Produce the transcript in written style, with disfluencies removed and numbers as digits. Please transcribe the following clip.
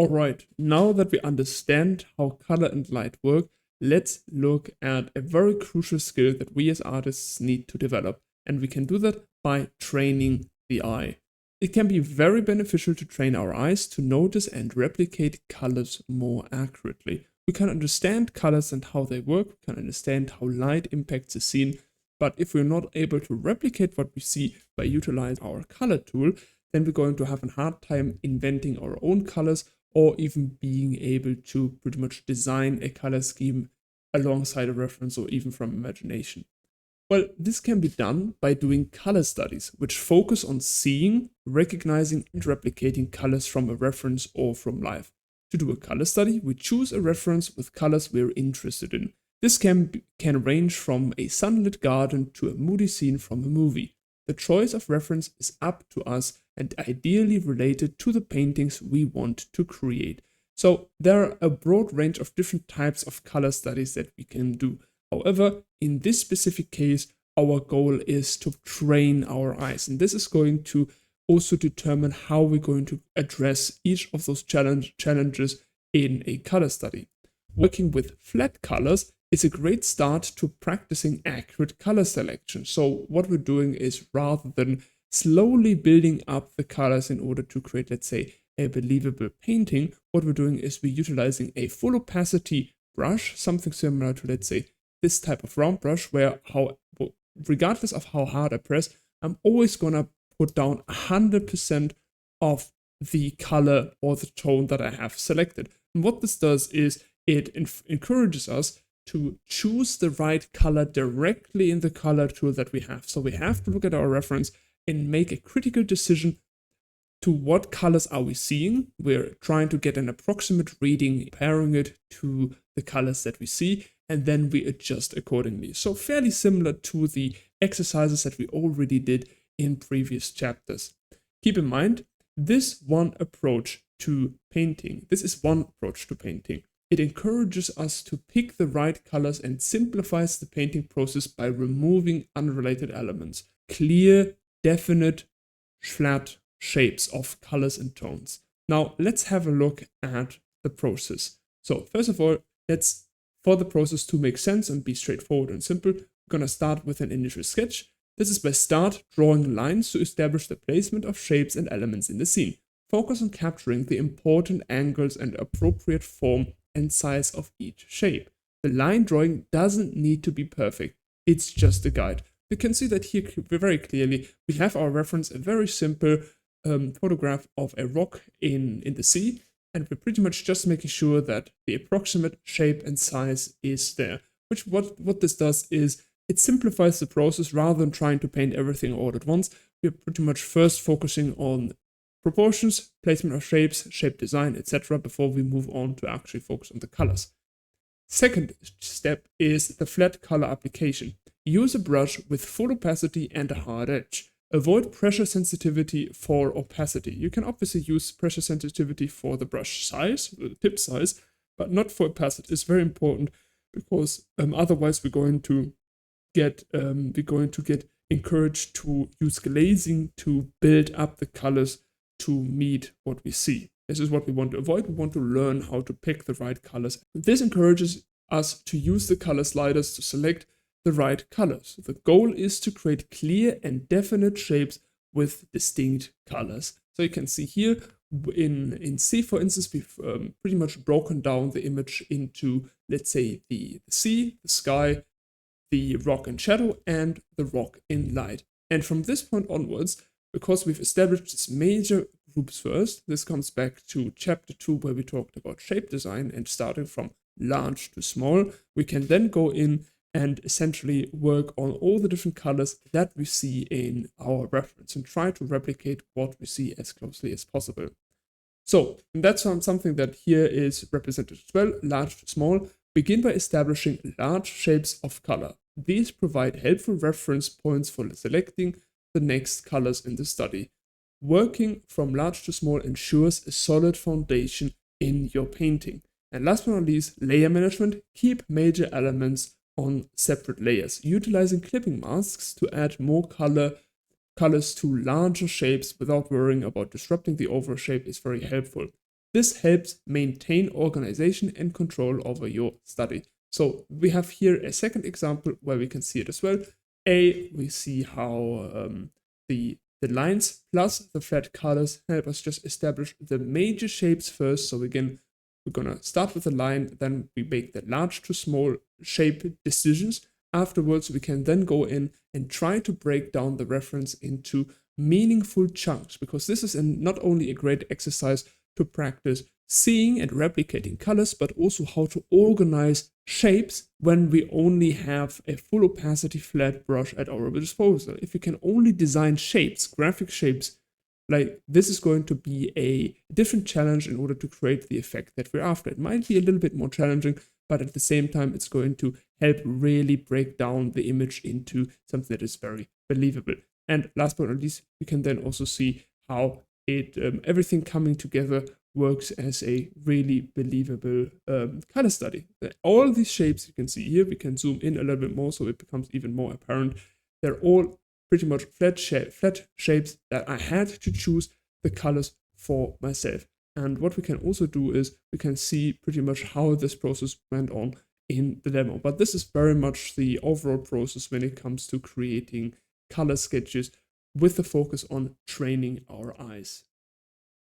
Alright, now that we understand how color and light work, let's look at a very crucial skill that we as artists need to develop. And we can do that by training the eye. It can be very beneficial to train our eyes to notice and replicate colors more accurately. We can understand colors and how they work, we can understand how light impacts the scene, but if we're not able to replicate what we see by utilizing our color tool, then we're going to have a hard time inventing our own colors or even being able to pretty much design a color scheme alongside a reference or even from imagination. Well, this can be done by doing color studies, which focus on seeing, recognizing, and replicating colors from a reference or from life. To do a color study, we choose a reference with colors we're interested in. This can range from a sunlit garden to a moody scene from a movie. The choice of reference is up to us and ideally related to the paintings we want to create. So there are a broad range of different types of color studies that we can do. However, in this specific case, our goal is to train our eyes, and this is going to also determine how we're going to address each of those challenges in a color study. Working with flat colors is a great start to practicing accurate color selection. So what we're doing is, rather than slowly building up the colors in order to create, let's say, a believable painting, what we're doing is we're utilizing a full opacity brush, something similar to, let's say, this type of round brush, where regardless of how hard I press, I'm always gonna put down 100% of the color or the tone that I have selected. And what this does is it encourages us to choose the right color directly in the color tool that we have. So we have to look at our reference and make a critical decision to what colors are we seeing. We're trying to get an approximate reading, pairing it to the colors that we see, and then we adjust accordingly. So fairly similar to the exercises that we already did in previous chapters. Keep in mind, this is one approach to painting. It encourages us to pick the right colors and simplifies the painting process by removing unrelated elements. Clear, definite, flat shapes of colors and tones. Now, let's have a look at the process. So first of all, for the process to make sense and be straightforward and simple, we're going to start with an initial sketch. This is by drawing lines to establish the placement of shapes and elements in the scene. Focus on capturing the important angles and appropriate form and size of each shape. The line drawing doesn't need to be perfect, it's just a guide. You can see that here very clearly we have our reference, a very simple photograph of a rock in the sea, and we're pretty much just making sure that the approximate shape and size is there. Which what this does is it simplifies the process. Rather than trying to paint everything all at once, we're pretty much first focusing on proportions, placement of shapes, shape design, etc. before we move on to actually focus on the colors. Second step is the flat color application. Use a brush with full opacity and a hard edge. Avoid pressure sensitivity for opacity. You can obviously use pressure sensitivity for the brush size, the tip size, but not for opacity. It's very important because otherwise we're going to get encouraged to use glazing to build up the colors to meet what we see. This is what we want to avoid. We want to learn how to pick the right colors. This encourages us to use the color sliders to select the right colors. The goal is to create clear and definite shapes with distinct colors. So you can see here in C, for instance, we've pretty much broken down the image into, let's say, the sea, the sky, the rock in shadow, and the rock in light. And from this point onwards, because we've established these major groups first, this comes back to chapter 2 where we talked about shape design, and starting from large to small, we can then go in and essentially work on all the different colors that we see in our reference and try to replicate what we see as closely as possible. So that's something that here is represented as well, large to small. Begin by establishing large shapes of color. These provide helpful reference points for selecting the next colors in the study. Working from large to small ensures a solid foundation in your painting. And last but not least, layer management. Keep major elements on separate layers. Utilizing clipping masks to add more colors to larger shapes without worrying about disrupting the overall shape is very helpful. This helps maintain organization and control over your study. So we have here a second example where we can see it as well. We see how the lines plus the flat colors help us just establish the major shapes first. So again, we're gonna start with a line, then we make the large to small shape decisions. Afterwards, we can then go in and try to break down the reference into meaningful chunks, because this is not only a great exercise to practice seeing and replicating colors, but also how to organize shapes when we only have a full opacity flat brush at our disposal. If we can only design shapes, graphic shapes, like this is going to be a different challenge in order to create the effect that we're after. It might be a little bit more challenging, but at the same time, it's going to help really break down the image into something that is very believable. And last but not least, we can then also see how everything coming together works as a really believable color study. All these shapes you can see here, we can zoom in a little bit more so it becomes even more apparent. They're all pretty much flat shapes that I had to choose the colors for myself. And what we can also do is we can see pretty much how this process went on in the demo. But this is very much the overall process when it comes to creating color sketches with the focus on training our eyes.